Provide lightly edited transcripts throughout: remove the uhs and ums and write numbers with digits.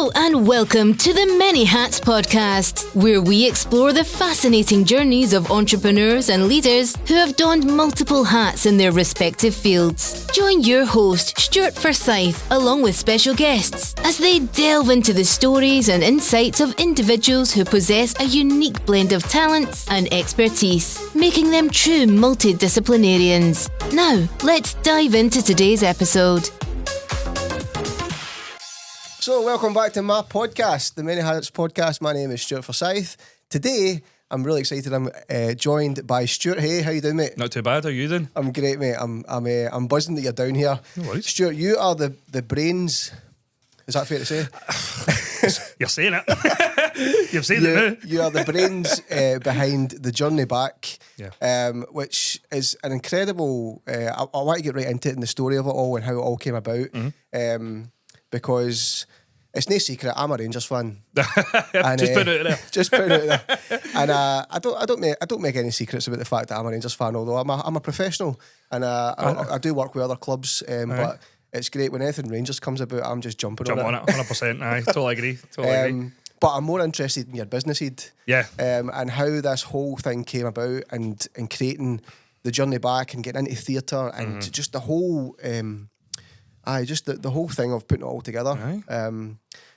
Hello and welcome to the Many Hats Podcast, where we explore the fascinating journeys of entrepreneurs and leaders who have donned multiple hats in their respective fields. Join your host, Stuart Forsyth, along with special guests, as they delve into the stories and insights of individuals who possess a unique blend of talents and expertise, making them true multidisciplinarians. Now, let's dive into today's episode. So, welcome back to my podcast, the Many Hats Podcast. My name is Stuart Forsyth. Today, I'm really excited. I'm joined by Stuart. Hey, how you doing, mate? Not too bad. How you doing? I'm great, mate. I'm buzzing that you're down here. No worries. Stuart, you are the brains. Is that fair to say? You're saying it. You've said it now. You are the brains behind the journey back, Yeah. which is an incredible. I want to get right into it and the story of it all and how it all came about. Because it's no secret, I'm a Rangers fan. And, Just put it out there. Just put it out there. And I don't make any secrets about the fact that I'm a Rangers fan. Although I'm a professional, and I do work with other clubs. But it's great when anything Rangers comes about. I'm just jumping on it. 100%. Aye, totally agree. But I'm more interested in your business side. Yeah. And how this whole thing came about, and creating the journey back and getting into theatre and just the whole. Just the whole thing of putting it all together.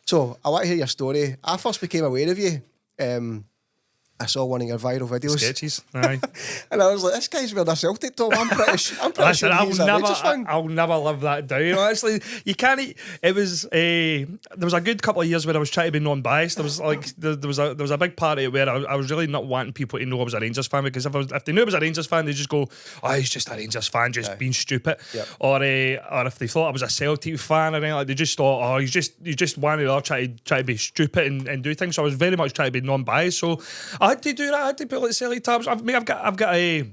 So I want to hear your story. I first became aware of you. I saw one of your viral videos. Sketches. Aye. And I was like, this guy's wearing a Celtic top. I'm pretty sure he's a Rangers fan. I'll never live that down. Honestly, you can't. It was there was a good couple of years where I was trying to be non-biased. There was like there was a big part of it where I was really not wanting people to know I was a Rangers fan, because if they knew I was a Rangers fan, they just go, oh, he's just a Rangers fan, just being stupid. Yep. Or if they thought I was a Celtic fan or anything, like, they just thought, oh, he's just one or the other, try to be stupid and do things. So I was very much trying to be non-biased. So I had to do that. I had to put like Celtic tabs. I've got a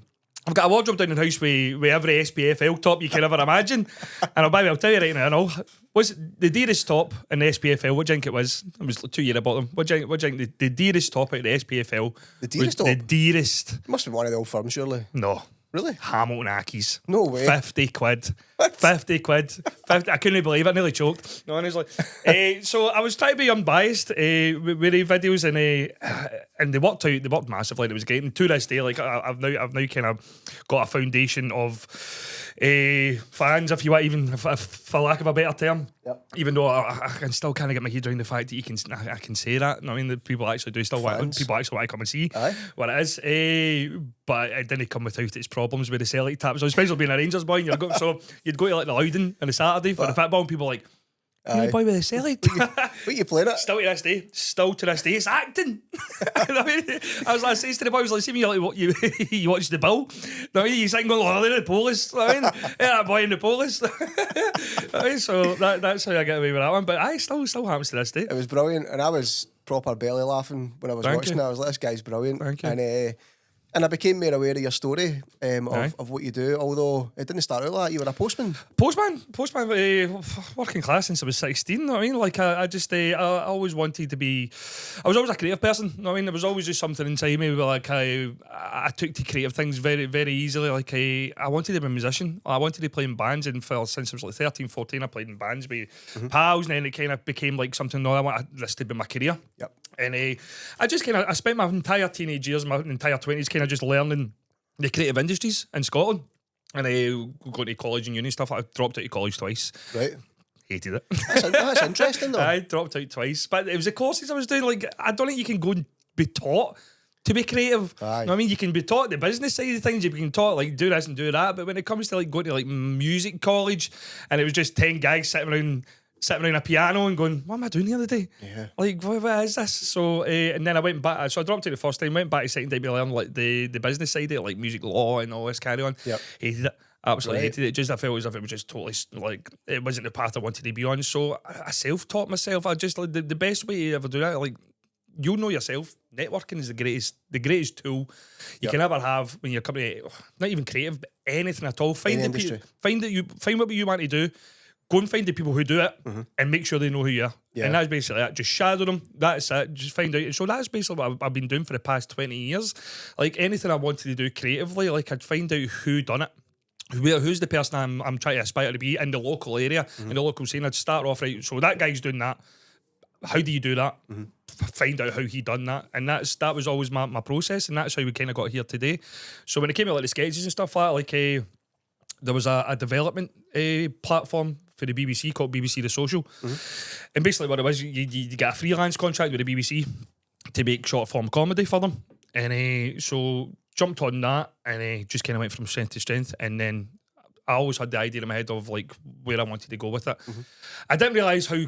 wardrobe down in the house with every SPFL top you can ever imagine. And I'll tell you right now, was the dearest top in the SPFL? What do you think it was? It was 2 years about them. What do you think the dearest top out of the SPFL? The dearest top? The dearest. It must be one of the old firms, surely. No. Really? Hamilton Ackies. No way. 50 quid. What? 50 quid. 50, I couldn't believe it. I nearly choked. No, honestly. So I was trying to be unbiased with the videos, and they worked massively. It was great. And to this day, like I've now kind of got a foundation of fans, if you want, even for lack of a better term. Yep. Even though I can still kind of get my head around the fact that I can say that. I mean, the people actually do still want people actually want to come and see what it is. But it didn't come without its problems with the Celtic taps. So especially being a Rangers boy, and so you'd go to like the Loudon on a Saturday for the football, and people were like, you're the boy with the Celtic. What you playing it? Still to this day, it's acting. I mean, I saying to the boys, like, see me, like, you watch the Bill. No, you sing going, oh, they're the Polish. I mean, yeah, that boy in the Polish. I mean, so that's how I get away with that one. But I still happens to this day. It was brilliant, and I was proper belly laughing when I was watching it. I was like, this guy's brilliant. Thank you. And I became more aware of your story of what you do, although it didn't start out like that. You were a postman. Postman, working class since I was 16. I mean, like I always wanted to be. I was always a creative person. I mean, there was always just something inside me where like I took to creative things very, very easily. Like I wanted to be a musician. I wanted to play in bands, and since I was like 13, 14, I played in bands with pals, and then it kind of became like something. No, I wanted this to be my career. Yep. And I spent my entire teenage years, my entire 20s, kind of just learning the creative industries in Scotland. And going to college and uni stuff. I dropped out of college twice. Right. Hated it. That's interesting, though. I dropped out twice. But it was the courses I was doing. Like, I don't think you can go and be taught to be creative. Aye. You know what I mean? You can be taught the business side of things. You can taught, like, do this and do that. But when it comes to, like, going to, like, music college, and it was just 10 guys sitting around a piano and going, what am I doing the other day? Yeah. Like, what is this? So, and then I went back. So I dropped it the first time, went back to second time to learn like the business side of it, like music law and all this carry on. Yep. Hated it. Absolutely hated it. Just I felt as if it was just totally like it wasn't the path I wanted to be on. So I self-taught myself. I just like the best way to ever do that. Like, you'll know yourself. Networking is the greatest tool you can ever have when you're coming to, not even creative, but anything at all. Find what you want to do. Go and find the people who do it and make sure they know who you are. Yeah. And that's basically it. Just shadow them. That's it. Just find out. And so that's basically what I've been doing for the past 20 years. Like anything I wanted to do creatively, like I'd find out who done it. Who's the person I'm trying to aspire to be in the local area, in the local scene. I'd start off, right, so that guy's doing that. how do you do that? Find out how he done that, and that was always my process, and that's how we kind of got here today. So when it came out like the sketches and stuff like that, there was a development platform for the BBC called BBC The Social, and basically what it was, you get a freelance contract with the BBC to make short form comedy for them, and so jumped on that, and just kind of went from strength to strength, and then I always had the idea in my head of like where I wanted to go with it. I didn't realise how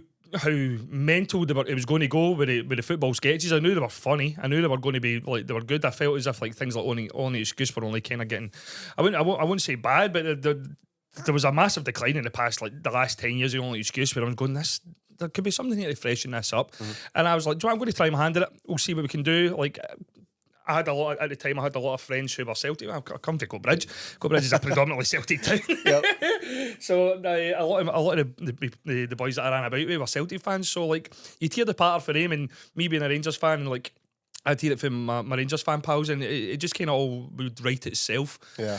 mental it was going to go with the football sketches. I knew they were funny. I knew they were going to be like they were good. I felt as if like things like only excuse were only kind of getting. I wouldn't say bad, but there was a massive decline in the last 10 years of only excuse where I was going, there could be something here to freshen this up. And I was like, I'm going to try my hand at it. We'll see what we can do. Like, at the time I had a lot of friends who were Celtic. I come from Coatbridge. Coatbridge is a predominantly Celtic town. So a lot of the boys that I ran about with were Celtic fans. So like you'd hear the patter for them, and me being a Rangers fan, and like I'd hear it from my Rangers fan pals, and it just kind of all would write itself. Yeah.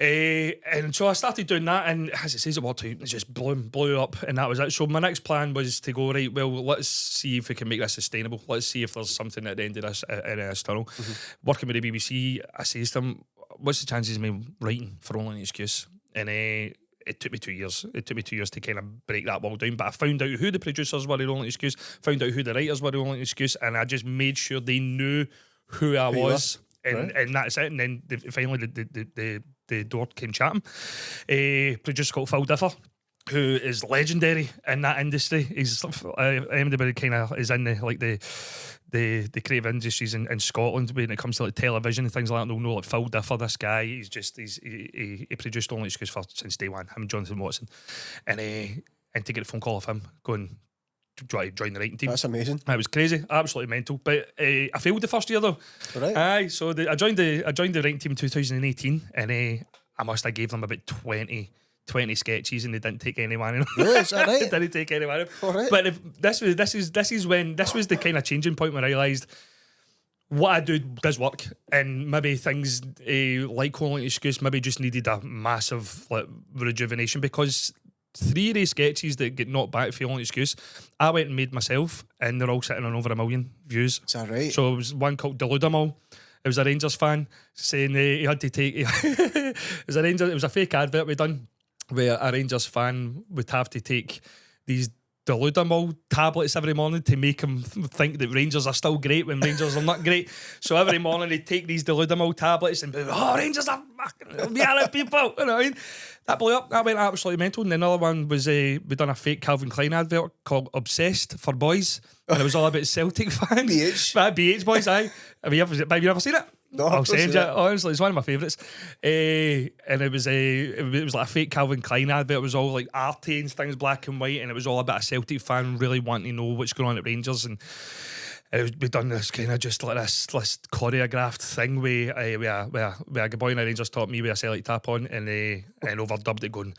And so I started doing that, and as it says at what it just blew up, and that was it. So my next plan was to go, right, well, let's see if we can make this sustainable. Let's see if there's something at the end of this in this tunnel. Working with the BBC, I says to them, what's the chances of me writing for Only an Excuse? And it took me 2 years. It took me 2 years to kind of break that wall down. But I found out who the producers were in Only an Excuse, found out who the writers were in Only an Excuse, and I just made sure they knew who I was. And that's it. And then finally the door came chatting. A producer called Phil Differ, who is legendary in that industry. He's anybody kind of is in the creative industries in Scotland when it comes to like television and things like that. They'll know like Phil Differ. This guy, he produced Only Excuse since day one. Him and Jonathan Watson, and to get a phone call of him going, to join the writing team. That's amazing. It was crazy, absolutely mental. But I failed the first year though. Right. Aye, so I joined the writing team in 2018, and I must have gave them about 20 sketches, and they didn't take any one. Really, is that right? They didn't take any one. All right. But this was the kind of changing point when I realised what I do does work, and maybe things like Only an Excuse maybe just needed a massive rejuvenation, because 3 of these sketches that get knocked back for Only an Excuse, I went and made myself, and they're all sitting on over 1 million views. Is that right? So it was one called Delude 'Em All. It was a Rangers fan saying he had to take. It was a fake advert we done where a Rangers fan would have to take these Delude 'Em All tablets every morning to make him think that Rangers are still great when Rangers are not great. So every morning they'd take these Delude 'Em All tablets and be, Rangers are fucking reality people. You know what I mean? That blew up. That went absolutely mental. And another one was we done a fake Calvin Klein advert called Obsessed for Boys, and it was all about Celtic fans. BH. BH boys, aye. Have you ever seen it? No, I'll send you. Honestly, it's one of my favourites. And it was like a fake Calvin Klein advert. It was all like arty and things, black and white, and it was all about a Celtic fan really wanting to know what's going on at Rangers. And we done this kind of just like this choreographed thing where a boy in the Rangers taught me with a Celtic tap on, and overdubbed it going,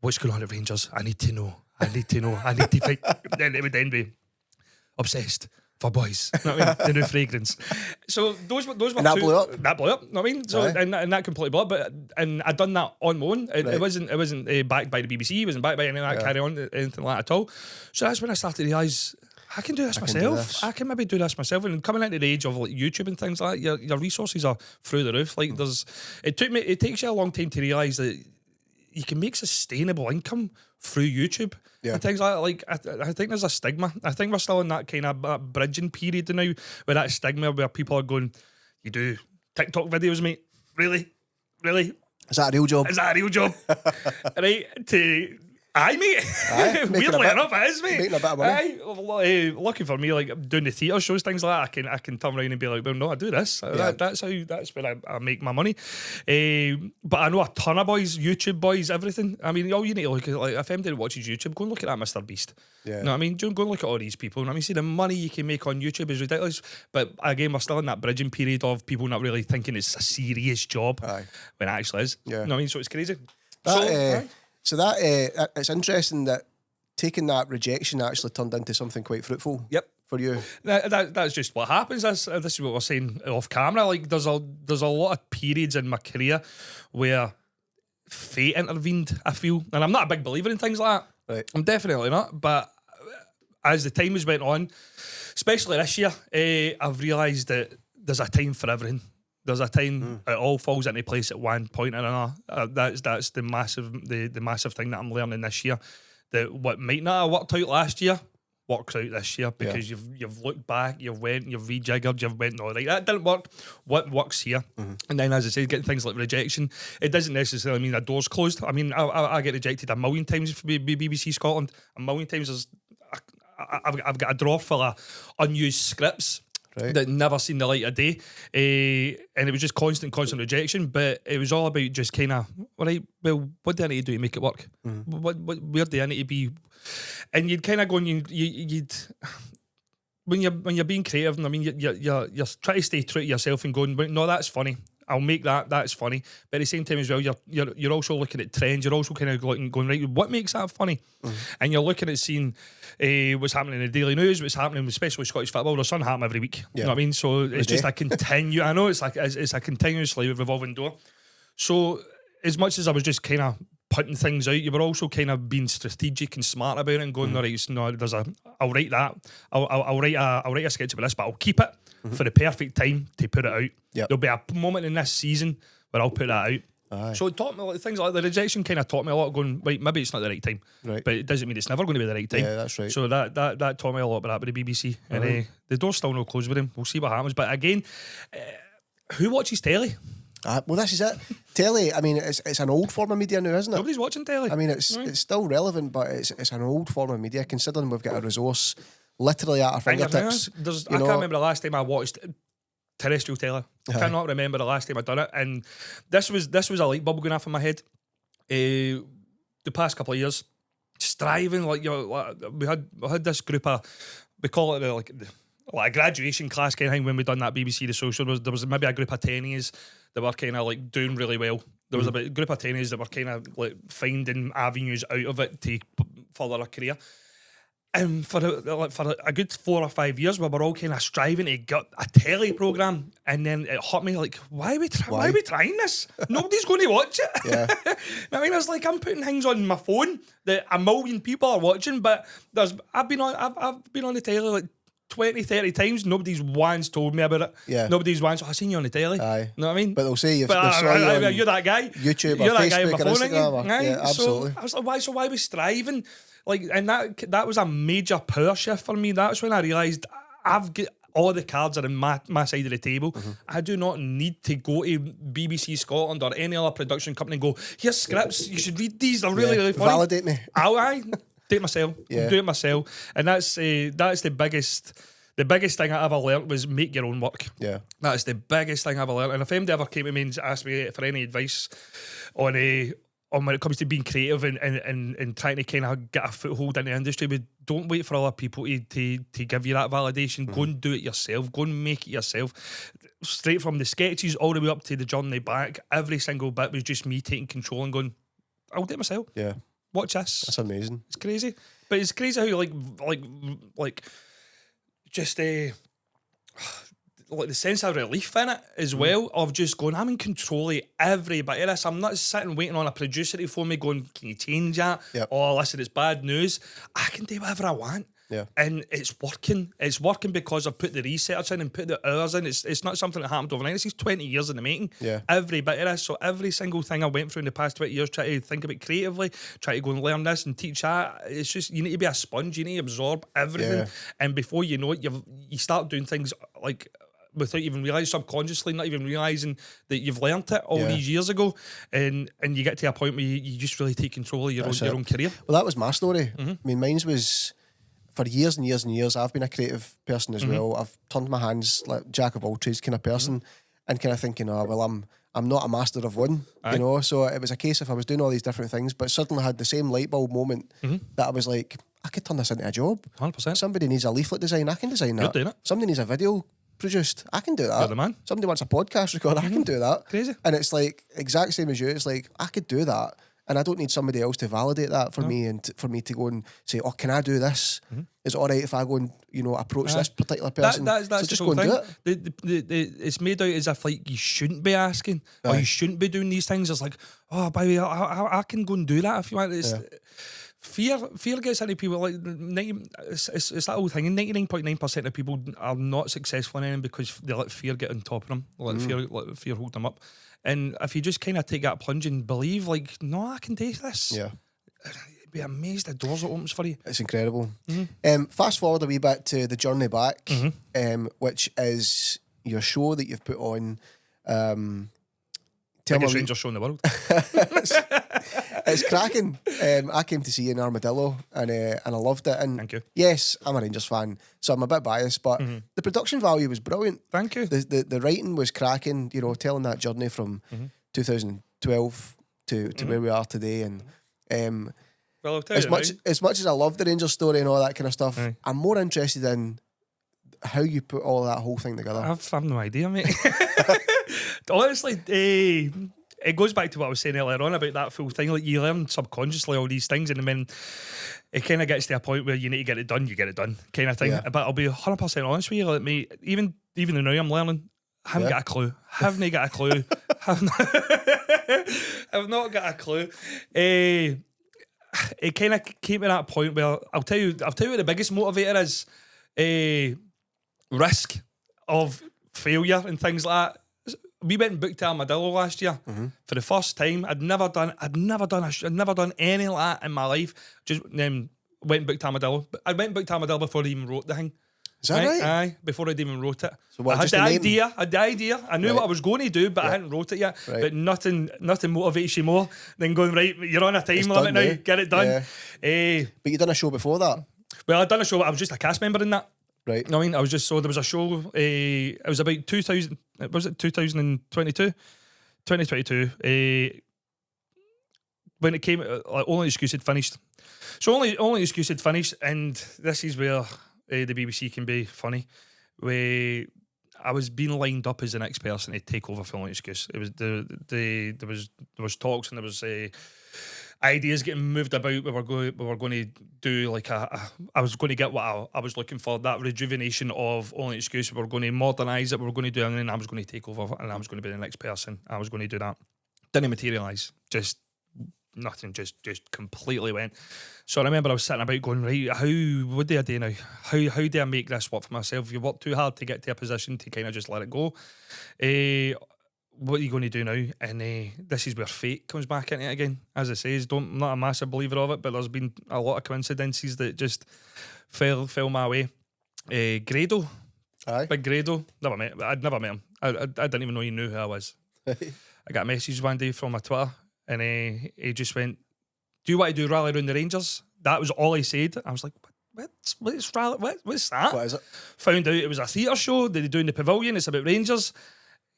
what's going on at Rangers? I need to know. I need to fight. Then it would then be Obsessed for Boys. You know what I mean? The new fragrance. So those were and that two, blew up. That blew up. You know what I mean? So and that completely blew up. And I'd done that on my own. It wasn't backed by the BBC. It wasn't backed by any of that carry on, anything like that at all. So that's when I started to realise I can do this myself. I can maybe do this myself. And coming into the age of like YouTube and things like that, your resources are through the roof. Like it takes you a long time to realise that you can make sustainable income through YouTube and things like that. Like I think there's a stigma. I think we're still in that kind of bridging period now, where that stigma where people are going, you do TikTok videos, mate? Really? Is that a real job? Is that a real job? Right? Aye, mate. Aye, Weirdly enough, it is, mate. Making a bit of money. Aye, lucky for me, like doing the theatre shows, things like that, I can turn around and be like, well, no, I do this. That's where I make my money. But I know a ton of boys, YouTube boys, everything. I mean, all you need to look at, like, if anybody watches YouTube, go and look at that Mr. Beast. Yeah. You know what I mean? Go and look at all these people. You know what I mean? See, the money you can make on YouTube is ridiculous. But again, we're still in that bridging period of people not really thinking it's a serious job when it actually is. Yeah. You know what I mean? So it's crazy. So that it's interesting that taking that rejection actually turned into something quite fruitful. Yep. For you. That's just what happens. This is what we're saying off camera. Like there's a lot of periods in my career where fate intervened, I feel. And I'm not a big believer in things like that. Right. I'm definitely not. But as the time has went on, especially this year, I've realised that there's a time for everything. There's a time it all falls into place at one point or another. That's the massive thing that I'm learning this year. That what might not have worked out last year works out this year because you've looked back, you've rejiggered, you've went, no, right, that didn't work. What works here? And then, as I say, getting things like rejection, it doesn't necessarily mean a door's closed. I mean, I get rejected a million times for BBC Scotland. A million times. I've got a drawer full of unused scripts. Right. That never seen the light of day, and it was just constant rejection. But it was all about just kind of, all right, well, what do I need to do to make it work? Where do I need to be? And you'd kind of go and you'd when you're being creative, and I mean you're trying to stay true to yourself and going, no, that's funny. I'll make that's funny. But at the same time as well, you're also looking at trends. You're also kind of going, right, what makes that funny? And you're looking at seeing what's happening in the daily news, what's happening, especially Scottish football. There's something happening every week. You know what I mean? So it's just a continue. I know it's a continuously revolving door. So as much as I was just kind of putting things out, you were also kind of being strategic and smart about it and going, all right, no, I'll write that. I'll write a sketch about this, but I'll keep it for the perfect time to put it out. There'll be a moment in this season where I'll put that out. Aye. So it taught me things like the rejection kind of taught me a lot, going, right, maybe it's not the right time. Right. But it doesn't mean it's never going to be the right time. Yeah, that's right. So that taught me a lot about that with the BBC. And the door's still no closed with him. We'll see what happens. But again, who watches telly? Well, this is it. Telly, I mean, it's an old form of media now, isn't it? Nobody's watching telly. I mean, it's still relevant, but it's an old form of media, considering we've got a resource literally at our fingertips. I can't remember the last time I watched terrestrial telly. I cannot remember the last time I'd done it. And this was a light bulb going off in my head. The past couple of years, striving, we had this group of, we call it like a graduation class kind of thing when we done that BBC The Social. There was maybe a group of tennies that were kind of like doing really well. There was a group of tennies that were kind of like finding avenues out of it to further a career. And for a good 4 or 5 years, we were all kind of striving to get a telly programme. And then it hit me like, why are we trying this? Nobody's going to watch it. Yeah. I mean, it's like I'm putting things on my phone that a million people are watching, but I've been on the telly like 20, 30 times. Nobody's once told me about it. Yeah. Nobody's once, I've seen you on the telly. Aye. You know what I mean? But they'll say you're that guy. YouTube or Facebook or Instagram. Yeah, absolutely. So I was like, why are we striving? Like, and that was a major power shift for me. That's when I realised I've got all the cards are in my side of the table. I do not need to go to BBC Scotland or any other production company and go, here's scripts, you should read these, they're really funny. Validate me. I do it myself. Do it myself. And that's the biggest thing I ever learnt was make your own work. Yeah. That's the biggest thing I ever learnt. And if anybody ever came to me and asked me for any advice on when it comes to being creative and trying to kind of get a foothold in the industry, but don't wait for other people to give you that validation. Go and do it yourself. Go and make it yourself. Straight from the sketches all the way up to the journey back, every single bit was just me taking control and going, I'll do it myself. Yeah. Watch this. That's amazing. It's crazy. But it's crazy how like just like the sense of relief in it as well, of just going, I'm in control of every bit of this. I'm not sitting waiting on a producer to phone me going, can you change that? Yep. Oh, listen, it's bad news. I can do whatever I want. Yeah. And it's working. It's working because I've put the research in and put the hours in. It's not something that happened overnight. This is 20 years in the making. Yeah. Every bit of this. So every single thing I went through in the past 20 years, try to think about creatively, try to go and learn this and teach that. It's just, you need to be a sponge. You need to absorb everything. Yeah. And before you know it, you start doing things like without even realising, subconsciously, not even realising that you've learnt it all these years ago, and you get to a point where you just really take control of your own career. Well, that was my story. I mean, mine was, for years and years and years, I've been a creative person as well. I've turned my hands, like jack of all trades kind of person, and kind of thinking, oh, well, I'm not a master of one, you know? So it was a case of I was doing all these different things, but suddenly I had the same light bulb moment that I was like, I could turn this into a job. 100%. Somebody needs a leaflet design, I can design that. You're doing it. Somebody needs a video produced, I can do that. You're the man. Somebody wants a podcast recorded, I can do that. Crazy. And it's like, exact same as you, it's like, I could do that. And I don't need somebody else to validate that for me and for me to go and say, oh, can I do this? Is it all right if I go and, approach this particular person? That's so just go and do it. It's made out as if like you shouldn't be asking or you shouldn't be doing these things. It's like, oh, by the way, I can go and do that if you want. fear gets into people. Like it's that old thing. 99.9% of people are not successful in anything because they let fear get on top of them. Let fear hold them up. And if you just kind of take that plunge and believe, like, no, I can do this. Yeah. You'd be amazed the doors it opens for you. It's incredible. Fast forward a wee bit to The Journey Back, which is your show that you've put on. Biggest Rangers show in the world. It's cracking. I came to see you in Armadillo and I loved it. And thank you. Yes, I'm a Rangers fan, so I'm a bit biased, but the production value was brilliant. Thank you. The writing was cracking, you know, telling that journey from 2012 to where we are today. And well, I'll tell as you much as I love the Rangers story and all that kind of stuff, I'm more interested in how you put all that whole thing together. I've no idea, mate. Honestly, it goes back to what I was saying earlier on about that full thing. Like, you learn subconsciously all these things, and then it kind of gets to a point where you need to get it done, you get it done, kind of thing. Yeah. But I'll be 100% honest with you, like, mate, even now I'm learning. I haven't got a clue. Have not got a clue. It kind of came to that point where I'll tell you what the biggest motivator is. Risk of failure and things like that. We went and booked Armadillo last year for the first time. I'd never done anything like that in my life. Just went and booked Armadillo. I went and booked Armadillo before I even wrote the thing. Is that right? Aye, before I'd even wrote it. So what, I had just the the name? idea. I knew what I was going to do, but I hadn't wrote it yet. Right. But nothing motivates you more than going, right, you're on a time limit now, get it done. Yeah. But you done a show before that? Well, I'd done a show, but I was just a cast member in that. Right. I mean, I was just, so there was a show, it was about 2022, when it came, Only Excuse had finished. So Only Excuse had finished, and this is where the BBC can be funny. Where I was being lined up as the next person to take over for Only Excuse. It was there was talks, and there was ideas getting moved about. We were going to do like I was going to get what I was looking for, that rejuvenation of Only Excuse. We were going to modernise it. We were going to do it, and then I was going to take over, and I was going to be the next person. I was going to do that. Didn't materialise. Just nothing. Just completely went. So I remember I was sitting about going, right, what do I do now? How do I make this work for myself? You work too hard to get to a position to kind of just let it go. What are you going to do now? And this is where fate comes back into it again. As I say, I'm not a massive believer of it, but there's been a lot of coincidences that just fell my way. Grado. Aye. Big Grado. I'd never met him. I didn't even know he knew who I was. I got a message one day from my Twitter, and he just went, "Do you want to do rally around the Rangers?" That was all he said. I was like, what's rally? What's that? What is it? Found out it was a theatre show that they do in the Pavilion. It's about Rangers.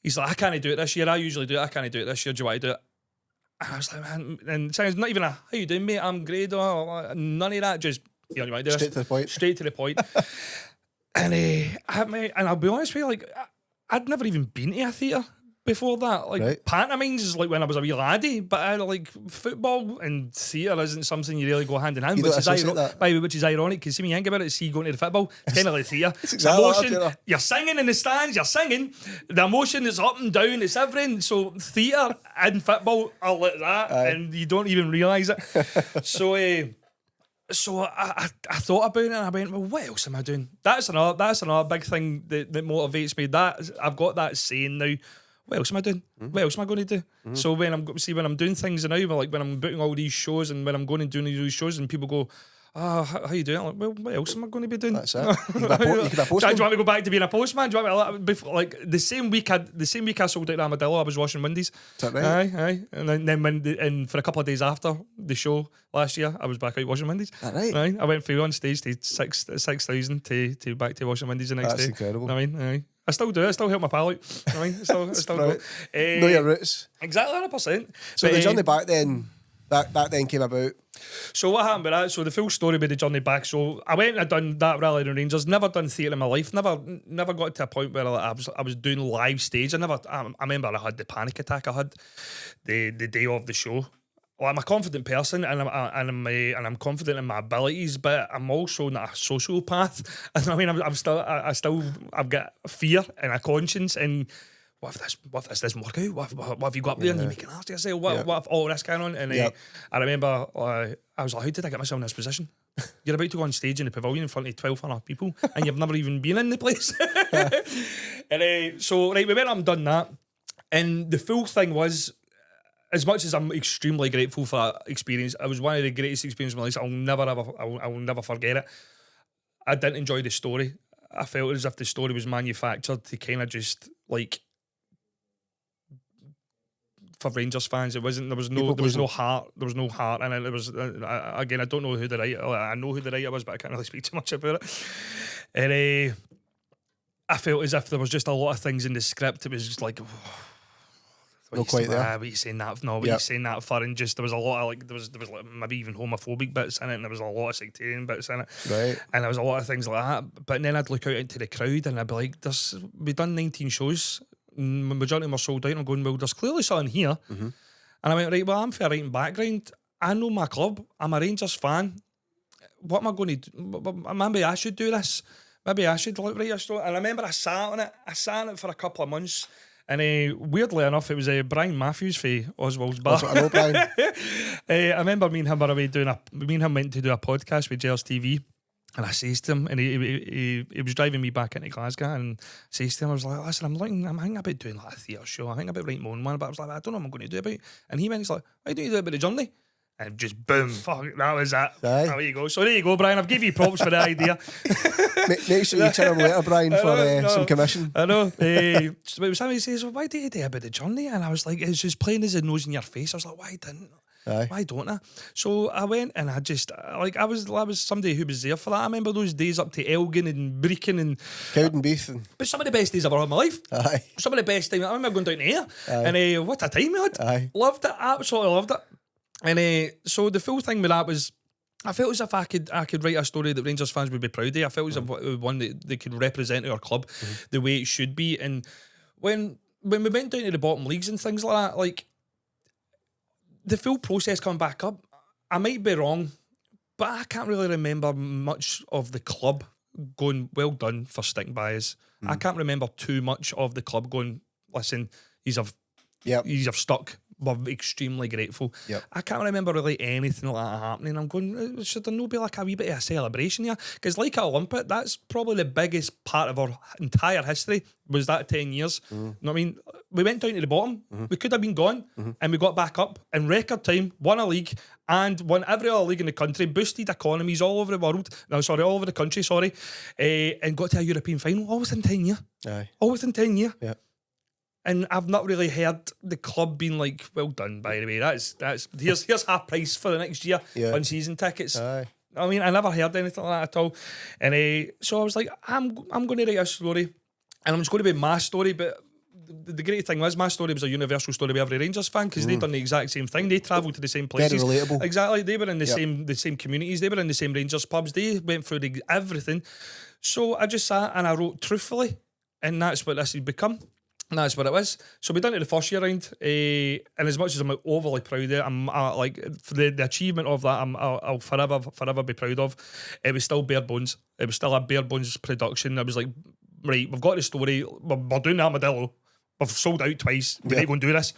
He's like, I can't do it this year. I usually do it. I can't do it this year. Do you want to do it? And I was like, man, and it sounds not even how you doing, mate? I'm great. None of that. Just, you want to do Straight to the point. Straight to the point. And I'll be honest with you, like, I'd never even been to a theatre before that. Like, right. Pantomimes is like when I was a wee laddie, but like football and theatre isn't something you really go hand in hand. You Which don't is, associate that. by the way, which is ironic, because see, when you think about it, see going to the football, it's kind of like theatre. It's exactly like emotion. theatre. You're singing in the stands, you're singing. The emotion is up and down, it's everything. So theatre and football are like that, and you don't even realise it. So I thought about it, and I went, well, what else am I doing? That's another big thing that motivates me. That I've got that saying now. What else am I doing? What else am I going to do? So when I'm doing things now, like when I'm booking all these shows, and when I'm going and doing these shows, and people go, how you doing? I'm like, well, what else am I going to be doing? That's it. You could be a postman. Do you want me to go back to being a postman? Do you want me to, like the same week I sold out Armadillo, I was washing windies. Is that right? Aye. And then and for a couple of days after the show last year, I was back out washing windies. That right? Aye. I went through on stage to 6,000 to back to washing windies the next day. That's incredible. I mean, aye. I still do it. I still help my pal out. I mean, I still go. Know your roots. Exactly, 100%. So the journey back then came about. So what happened with that? So the full story with the journey back. So I went and done that rally in Rangers. Never done theatre in my life. Never got to a point where I was doing live stage. I remember I had the panic attack I had the day of the show. Well, I'm a confident person, and I'm confident in my abilities, but I'm also not a sociopath. And I mean, I've got fear and a conscience, and what if this doesn't work out? What if you go up there and you make an arse of yourself? What if all this going on? And I remember I was like, how did I get myself in this position? You're about to go on stage in the pavilion in front of 1,200 people and you've never even been in the place. And so, right, we went up and done that. And the full thing was, as much as I'm extremely grateful for that experience, it was one of the greatest experiences of my life. I'll never forget it. I didn't enjoy the story. I felt as if the story was manufactured to kind of just like, for Rangers fans, it wasn't. There was no heart. There was no heart in it. It was again. I don't know who the writer. I know who the writer was, but I can't really speak too much about it. And I felt as if there was just a lot of things in the script. It was just like, not quite there. What are you saying that? No, what are you saying that for? And just there was a lot of like there was like maybe even homophobic bits in it, and there was a lot of sectarian bits in it. Right. And there was a lot of things like that. But then I'd look out into the crowd and I'd be like, we've done 19 shows. Majority of them are sold out. And I'm going, well, there's clearly something here. And I went, right, well, I'm for a writing background. I know my club. I'm a Rangers fan. What am I going to do? Maybe I should do this. Maybe I should write a story. And I remember I sat on it for a couple of months. And weirdly enough, it was Brian Matthews for Oswald's Bar. That's what I know, Brian. I remember me and him were away me and him went to do a podcast with Gers TV. And I says to him, and he was driving me back into Glasgow, and I says to him, I was like, listen, I'm thinking about doing like a theatre show. I think about writing my own one, but I was like, I don't know what I'm going to do about it. And he went, he's like, why don't you do it about the journey? And just boom, fuck, that was it. There you go. So there you go, Brian. I've give you props for the idea. Make sure you tell him later, Brian, for some commission. I know. So it was somebody says, well, why do you do about the journey? And I was like, it's just plain as a nose in your face. I was like, why didn't? Why don't I? So I went and I just I was somebody who was there for that. I remember those days up to Elgin and Brecon and Cowdenbeath. But some of the best days I've ever had in my life. Aye. Some of the best times. I remember going down there and what a time we had. Aye. Loved it, absolutely loved it. And so the full thing with that was, I felt as if I could write a story that Rangers fans would be proud of. I felt as if one that they could represent our club the way it should be. And when we went down to the bottom leagues and things like that, like the full process coming back up, I might be wrong, but I can't really remember much of the club going, well done for sticking by us. I can't remember too much of the club going, listen, he's stuck. We're extremely grateful. I can't remember really anything like that happening. I'm going, should there not be like a wee bit of a celebration here? Because like at Olympic, that's probably the biggest part of our entire history, was that 10 years. You know what I mean? We went down to the bottom. We could have been gone, and we got back up in record time, won a league, and won every other league in the country, boosted economies all over the world. No, sorry, all over the country, and got to a European final all within 10 years. All within 10 years. Yeah. And I've not really heard the club being like, well done, by the way. That's here's half price for the next year on season tickets. I mean, I never heard anything like that at all. And so I was like, I'm going to write a story, and it's going to be my story. But the great thing was, my story was a universal story with every Rangers fan, because they'd done the exact same thing. They travelled to the same places. Very relatable. Exactly. They were in the same communities. They were in the same Rangers pubs. They went through everything. So I just sat and I wrote truthfully, and that's what this has become. And that's what it was. So we done it the first year round, and as much as I'm overly proud of it, I'm like for the achievement of that, I'll forever be proud of. It was still bare bones. It was still a bare bones production. I was like, right, we've got the story. We're doing the Armadillo. We've sold out twice. We need to go and do this.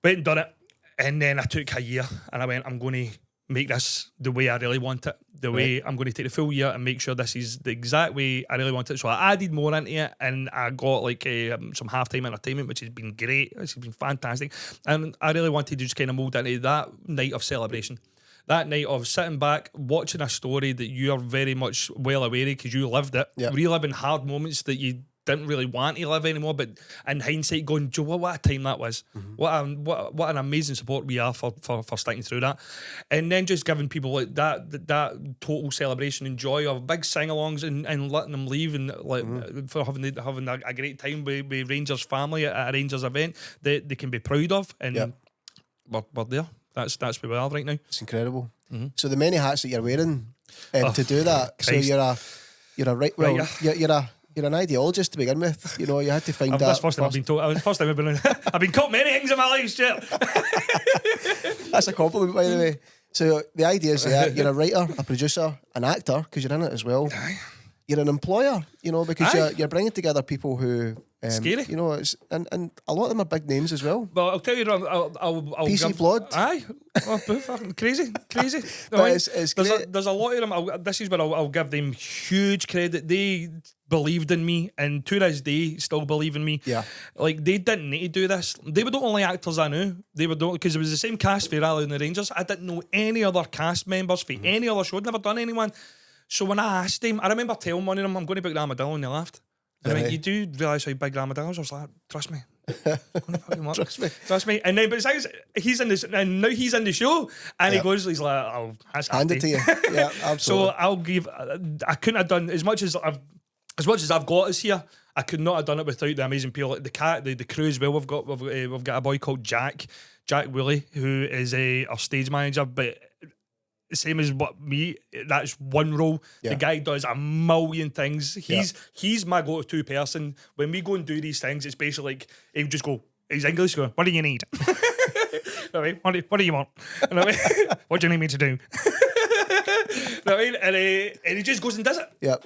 Went and done it, and then I took a year, and I went, I'm going to make this the way I really want it. The way I'm going to take the full year and make sure this is the exact way I really want it. So I added more into it, and I got like some halftime entertainment, which has been great. It's been fantastic. And I really wanted to just kind of mould into that night of celebration. That night of sitting back, watching a story that you're very much well aware of because you lived it, reliving hard moments that you didn't really want to live anymore, but in hindsight going, Joe, what a time that was. What an amazing support we are for sticking through that. And then just giving people like that total celebration and joy of big sing-alongs and letting them leave, and like for having a great time with Rangers family at a Rangers event that they can be proud of. And we're there. That's where we are right now. It's incredible. So the many hats that you're wearing to do that. Christ. So you're a right, well, you're an ideologist to begin with. You know, you had to find that. That's first time I've been told. First time I've been caught many things in my life, Stuart. That's a compliment, by the way. So the idea is that you're a writer, a producer, an actor, because you're in it as well. you're an employer, because Aye. you're bringing together people who. Scary. It's and a lot of them are big names as well. Well, I'll tell you, I'll PC give, Flood. Aye. Oh, fucking crazy. But No, it's great. there's a lot of them. This is where I'll give them huge credit. They believed in me, and to this day, still believe in me. Yeah. Like, they didn't need to do this. They were the only actors I knew. They were because it was the same cast for Rally and the Rangers. I didn't know any other cast members for any other show. I'd never done anyone. So when I asked them, I remember telling one of them, I'm going to book the Armadillo, and they laughed. And I went, you do realise how big Armadillo is? I was like, trust me. Trust me. And then, but he's in this, and now he's in the show, and he goes, he's like, oh, that's Hand it to you. Yeah, absolutely. So I'll give. I couldn't have done as much as I've got us here. I could not have done it without the amazing people, like the crew as well. We've got a boy called Jack Woolley, who is our stage manager, but same as me, that's one role. Yeah. The guy does a million things. He's my go-to person. When we go and do these things, it's basically like he'll just go, he's English, go, what do you need? What do you want? What do you need me to do? And he just goes and does it. Yeah.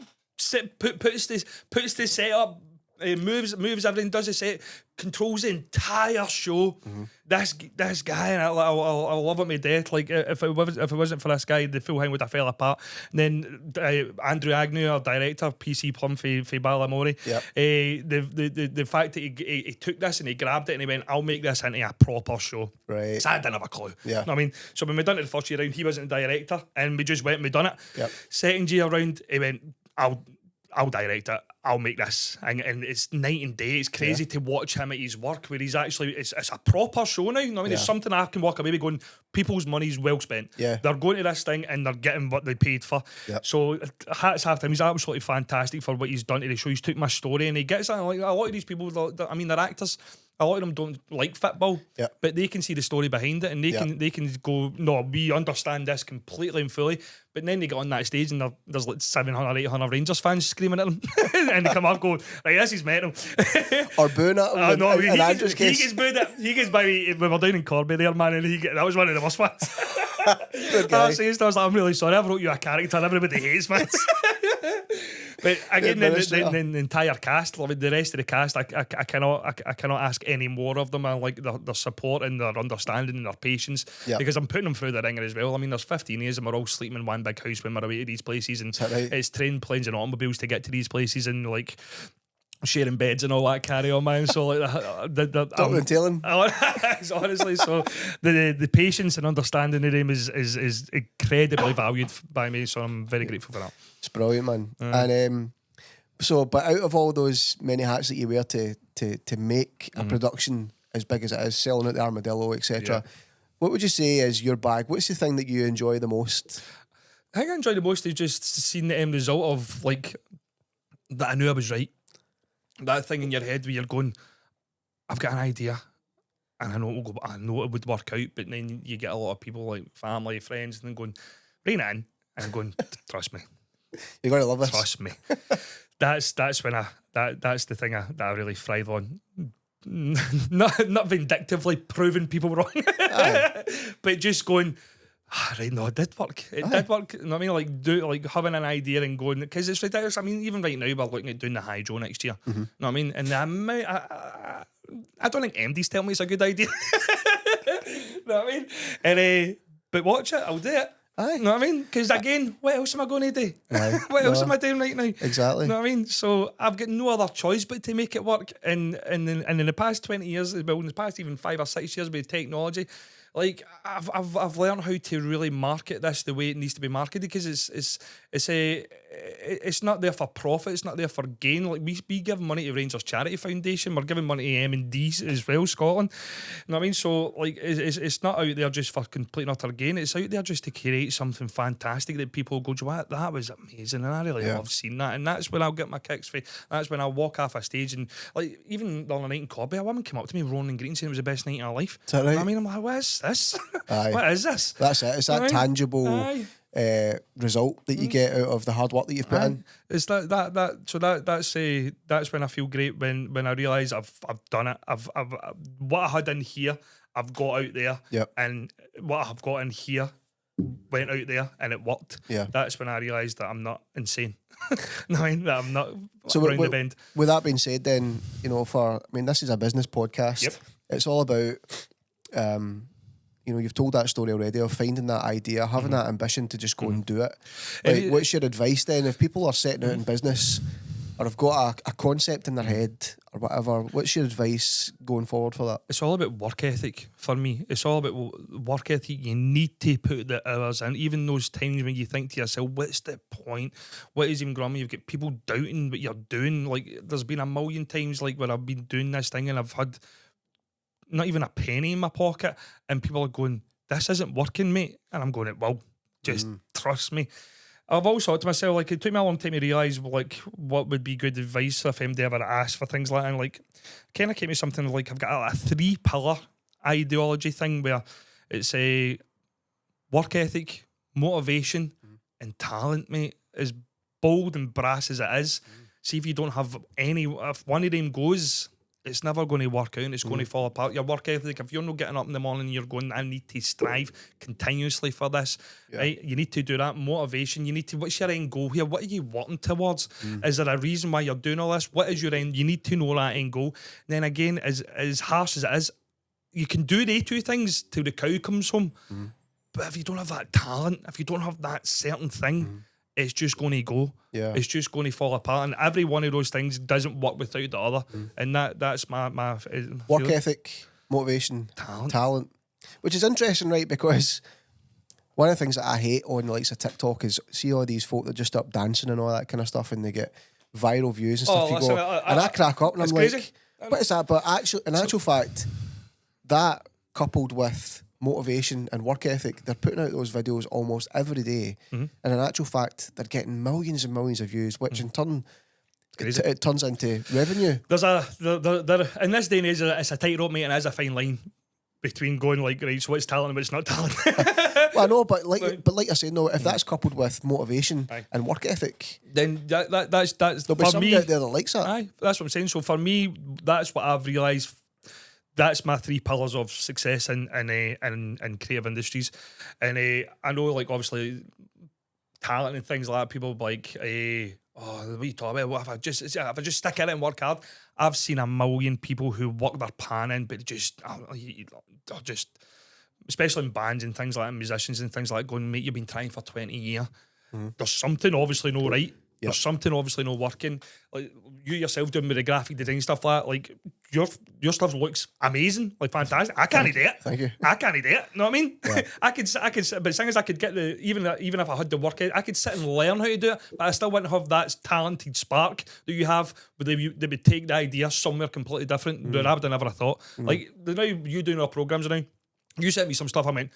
Puts this set up, moves everything, does the set, controls the entire show. Mm-hmm. This guy, and I love him to death. Like, if it wasn't for this guy, the full thing would have fell apart. And then Andrew Agnew, our director, PC Plum for Ballamore. Yep. The fact that he took this and he grabbed it and he went, I'll make this into a proper show. Right. So I didn't have a clue. Yeah. You know what I mean? So when we done it the first year round, he wasn't the director, and we just went and we done it. Yep. Second year round, he went, I'll direct it. I'll make this, and it's night and day. It's crazy to watch him at his work, where he's actually it's a proper show now. You know what I mean? It's something I can walk away with going, people's money's well spent. Yeah, they're going to this thing and they're getting what they paid for. Yep. So hats off to him. He's absolutely fantastic for what he's done to the show. He's took my story and he gets it. Like a lot of these people, they're actors. A lot of them don't like football, but they can see the story behind it, and they can go, no, we understand this completely and fully. But then they get on that stage and there's like 700, 800 Rangers fans screaming at them, and they come up going, right, this is mental. Or booing at him. No, he gets booed at. He gets by. We were down in Corby there, man, and that was one of the worst ones. I was like, I'm really sorry, I wrote you a character, everybody hates me. But again, the entire cast, like the rest of the cast, I cannot ask any more of them. I like their support and their understanding and their patience, because I'm putting them through the ringer as well. I mean, there's 15 years and we're all sleeping in one big house when we're away to these places, and it's train, planes and automobiles to get to these places, and like sharing beds and all that carry on, man. So like telling. Honestly, so the patience and understanding of them is incredibly valued by me. So I'm very grateful for that. It's brilliant, man. And but out of all those many hats that you wear to make a production as big as it is, selling out the Armadillo, etc., what would you say is your bag? What's the thing that you enjoy the most? I think I enjoy the most is just seeing the end result of, like, that I knew I was right. That thing in your head where you're going, I've got an idea and I know it would work out, but then you get a lot of people, like family, friends, and then going, rein it in, and I'm going, trust me. You're going to love this. Trust me. That's when that's the thing that I really thrive on. Not vindictively proving people wrong, but just going, right, no, it did work. It did work. You know what I mean? Like having an idea and going, because it's ridiculous. I mean, even right now we're looking at doing the Hydro next year. You know what I mean? And I don't think MD's telling me it's a good idea. You know what I mean? And but watch it, I'll do it. Aye. You know what I mean? Because again, what else am I going to do? What else am I doing right now? Exactly. You know what I mean? So I've got no other choice but to make it work. And in the past 20 years, well, in the past even 5 or 6 years with technology, like I've learned how to really market this the way it needs to be marketed, because it's not there for profit, it's not there for gain. Like we give money to Rangers Charity Foundation, we're giving money to M&D as well, Scotland. You know what I mean? So like it's not out there just for complete and utter gain. It's out there just to create something fantastic that people go, what, that was amazing, and I really love seeing that. And that's when I'll get my kicks for. That's when I'll walk off a stage, and like even on a night in Corby, a woman came up to me, Ronan Green, saying it was the best night of her life. Is that right? You know what I mean, I'm like, what is this? What is this? That's it. It's that tangible result that you get out of the hard work that you've put in. It's that's when I feel great, when I realise I've done it. I've what I had in here, I've got out there, and what I've got in here, went out there and it worked. Yeah. That's when I realised that I'm not insane. No, I mean, that I'm not So around the bend. with that being said, then, you know, this is a business podcast. Yep. It's all about, you know, you've told that story already of finding that idea, having that ambition to just go and do it. Like, what's your advice then if people are setting out in business or have got a concept in their head or whatever? What's your advice going forward for that? It's all about work ethic for me. It's all about work ethic. You need to put the hours in, even those times when you think to yourself, what's the point? What is even grummy? You've got people doubting what you're doing. Like, there's been a million times like where I've been doing this thing and I've had not even a penny in my pocket and people are going, this isn't working, mate. And I'm going, well, just trust me. I've always thought to myself, like, it took me a long time to realise, like, what would be good advice if MD ever asked for things like that. And, like, kind of came to something like, I've got a 3-pillar ideology thing where it's a work ethic, motivation, and talent, mate. As bold and brass as it is, see if you don't have if one of them goes, it's never going to work out and it's going to fall apart. Your work ethic, if you're not getting up in the morning, you're going, I need to strive continuously for this, right? You need to do that. Motivation, you need to, what's your end goal here? What are you working towards? Is there a reason why you're doing all this? What is your end? You need to know that end goal. And then again, as harsh as it is, you can do the 2 things till the cow comes home. But if you don't have that talent, if you don't have that certain thing, it's just going to go. Yeah. It's just going to fall apart. And every one of those things doesn't work without the other. And that's my Work feeling. ethic, motivation, Talent. talent. Which is interesting, right? Because one of the things that I hate on the likes of TikTok is see all these folk that just up dancing and all that kind of stuff and they get viral views and stuff. listen, and I crack up and I'm crazy. like, what is that? But actually, in actual fact, that coupled with motivation and work ethic, they're putting out those videos almost every day, and in actual fact they're getting millions and millions of views, which in turn it turns into revenue. There's there in this day and age, it's a tightrope, mate, and it is a fine line between going like, right, so what's talent and what's not talent. Well, I know, but like I say, no, if that's coupled with motivation and work ethic, then that's there'll be for somebody me. out there that likes that. Aye, that's what I'm saying. So for me, that's what I've realised. That's my 3 pillars of success in creative industries. And I know, like, obviously, talent and things like that, people be like, what are you talking about? What if I just stick in it and work hard? I've seen a million people who work their pan in, but just, especially in bands and things like that, musicians and things like that, going, mate, you've been trying for 20 years. There's something obviously no right. There's something obviously not working. Like you yourself doing with the graphic design stuff like that, like your stuff looks amazing, like fantastic. I can't do it. Thank you. I can't do it. Know what I mean? Yeah. I could. But the thing is, I could get even if I had the work, I could sit and learn how to do it. But I still wouldn't have that talented spark that you have. But they would take the idea somewhere completely different that I would have never thought. Like now you doing our programs now. You sent me some stuff. I meant,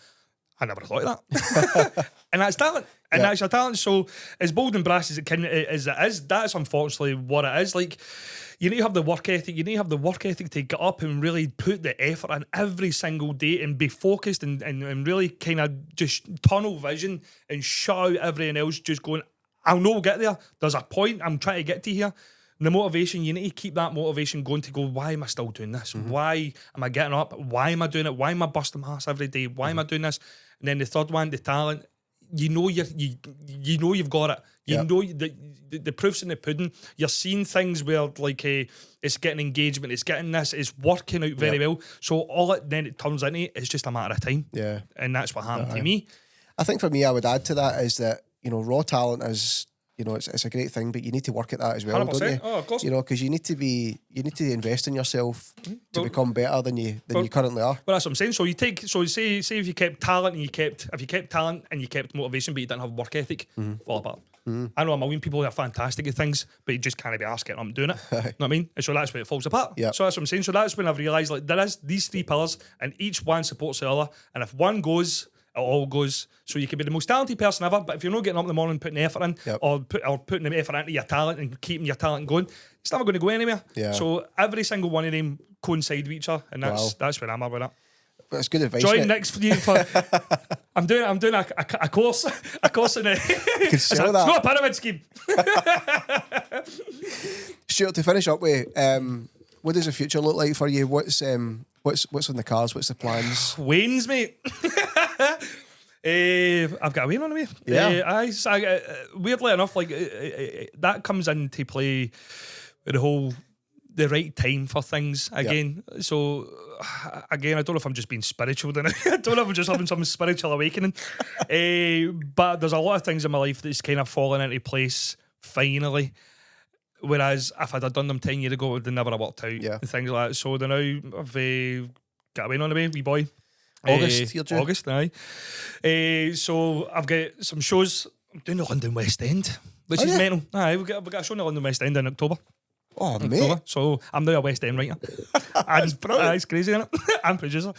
I never thought of that. And that's talent. And that's your talent. So as bold and brass as it is, that's unfortunately what it is. Like, you need to have the work ethic. You need to have the work ethic to get up and really put the effort in every single day and be focused and really kind of just tunnel vision and shut out everything else, just going, I'll know we'll get there. There's a point I'm trying to get to here. And the motivation, you need to keep that motivation going to go, why am I still doing this? Why am I getting up? Why am I doing it? Why am I busting my ass every day? Why am I doing this? And then the third one, the talent, you know you've got it. You know the proof's in the pudding. You're seeing things where like it's getting engagement, it's getting this, it's working out very well. So all it then it turns into it's just a matter of time. Yeah. And that's what happened to me. I think for me, I would add to that is that, raw talent is, it's a great thing, but you need to work at that as well, 100%. Don't you? Oh, of course. Because you need to invest in yourself to become better than you currently are. Well, that's what I'm saying. So say if you kept talent and you kept motivation, but you didn't have work ethic, fall apart. I know a million people who are fantastic at things, but you just can't be asked getting up and doing it. Know what I mean? And so that's where it falls apart. Yep. So that's what I'm saying. So that's when I've realised like there is these 3 pillars, and each one supports the other. And if one goes, it all goes. So you can be the most talented person ever, but if you're not getting up in the morning and putting the effort in, or putting the effort into your talent and keeping your talent going, it's never going to go anywhere. Yeah. So every single one of them coincide with each other, and that's where I'm at with that. That's good advice. Join next for you. I'm doing a course in a it's not a pyramid scheme. Stuart, to finish up with, what does the future look like for you? What's on the cards? What's the plans? Wayne's, mate. I've got a win on me. Yeah. Weirdly enough, like that comes into play with the right time for things again. Yep. So again, I don't know if I'm just being spiritual then. I don't know if I'm just having some spiritual awakening. But there's a lot of things in my life that's kind of fallen into place finally. Whereas if I'd have done them 10 years ago, it would have never have worked out. Yeah. And things like that. So now I've got a win on the way, wee boy. August, aye. So I've got some shows. I'm doing the London West End, which is mental. Aye, we've got a show in the London West End in October. Oh, mate. So I'm now a West End writer. That's brilliant. It's crazy, isn't it? I'm producer.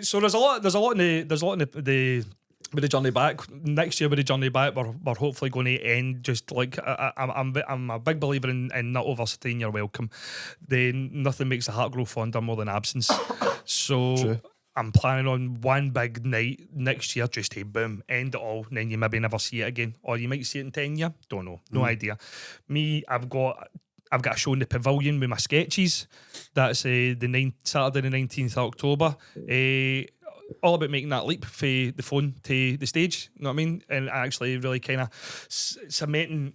So there's a lot in the with the journey back. Next year with the journey back, we're hopefully going to end just like I'm a big believer in not overstaying your welcome. Nothing makes the heart grow fonder more than absence. So true. I'm planning on one big night next year, just to boom, end it all, and then you maybe never see it again. Or you might see it in 10 years. Don't know. No idea. Me, I've got a show in the Pavilion with my sketches. That's Saturday the 19th of October. All about making that leap from the phone to the stage, you know what I mean? And actually really kind of cementing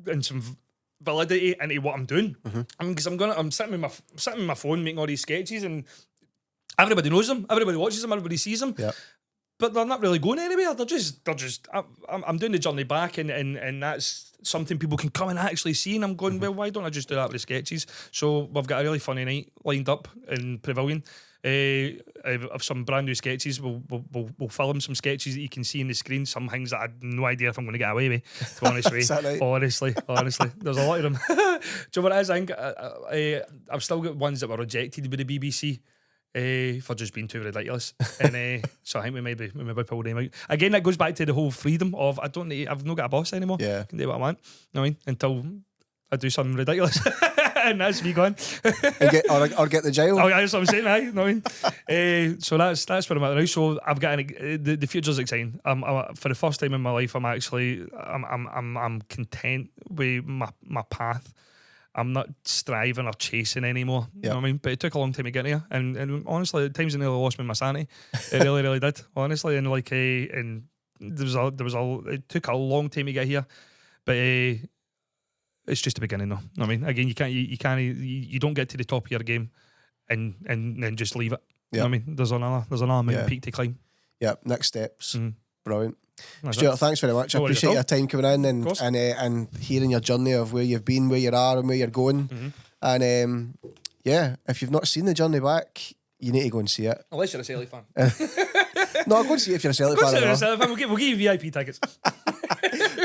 and some validity into what I'm doing. Mm-hmm. I mean, because I'm sitting with my phone making all these sketches, and everybody knows them, everybody watches them, everybody sees them. Yep. But they're not really going anywhere. They're just. I'm doing the journey back, and that's something people can come and actually see. And I'm going, well, why don't I just do that with the sketches? So we've got a really funny night lined up in Pavilion. Of some brand new sketches. We'll film some sketches that you can see on the screen. Some things that I had no idea if I'm going to get away with. To be honest with you, honestly, there's a lot of them. Do you know what it is? I think I've still got ones that were rejected by the BBC. For just being too ridiculous, and so I think we maybe pull them out again. That goes back to the whole freedom of I've not got a boss anymore. Yeah, I can do what I want. You know what I mean? Until I do something ridiculous, and that's me gone. or get the jail. Oh, yeah, that's what I'm saying. You know what I mean? So that's where I'm at now. So I've got the future's exciting. For the first time in my life, I'm content with my path. I'm not striving or chasing anymore. You know what I mean? But it took a long time to get here, and honestly, at times I nearly lost my sanity. It really, really did. Honestly, and like, and it took a long time to get here, but it's just the beginning, though. You know what I mean? Again, you don't get to the top of your game, and then just leave it. You know what I mean? There's another mountain peak to climb. Yeah, next steps. Brilliant. Stuart, thanks very much. I appreciate your time coming in and hearing your journey of where you've been, where you are, and where you're going. Mm-hmm. And if you've not seen the journey back, you need to go and see it. Unless you're a Celtic fan. No, go and see it if you're a Celtic fan. We'll give you VIP tickets.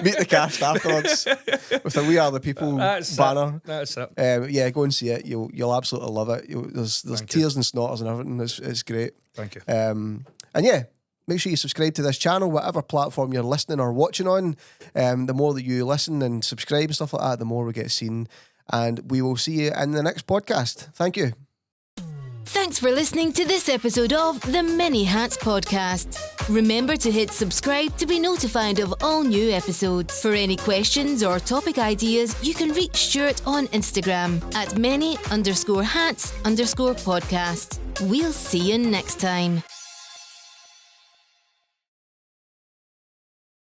Meet the cast afterwards with the We Are the People banner. That's it. Go and see it. You'll absolutely love it. There's tears and snotters and everything. It's great. Thank you. And make sure you subscribe to this channel, whatever platform you're listening or watching on. The more that you listen and subscribe and stuff like that, the more we get seen. And we will see you in the next podcast. Thank you. Thanks for listening to this episode of the Many Hats Podcast. Remember to hit subscribe to be notified of all new episodes. For any questions or topic ideas, you can reach Stuart on Instagram at many_hats_podcast. We'll see you next time.